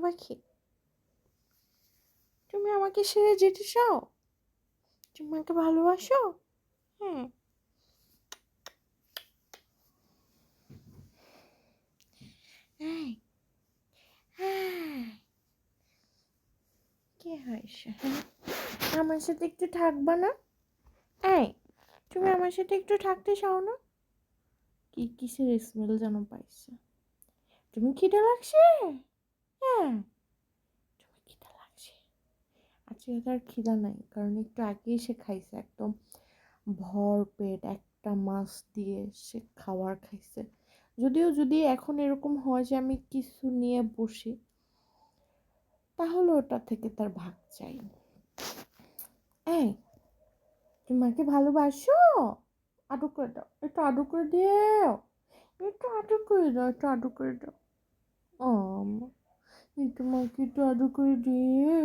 পাখি, তুমি আমাকে ছেড়ে যেতে চাও? তুমি আমাকে ভালোবাসো? হ্যাঁ। এই, হ্যাঁ, কে হয়েছে? হ্যাঁ, আমার সাথে একটু থাকবা না? এই, তুমি আমার সাথে একটু থাকতে চাও না? কি কিসের স্মেল যেন পাইছে? তুমি খিদে লাগছে? হ্যাঁ, তুমি খিদে লাগছে। আজকে তার খিদা নাই, কারণ একটু আগেই সে খাইছে একদম ভর পেট, একটা মাছ দিয়ে সে খাবার খাইছে। যদিও যদি এখন এরকম হয় যে আমি কিছু নিয়ে বসি, তাহলে ওটা থেকে তার ভাগ চাই। এই, তুমি মাকে ভালোবাসো? আদর করে দাও, একটু আদর করে দিও, একটু আদর করে দাও, একটু আদর করে দাও। ও, একটু মাকে একটু আদর করে দিও।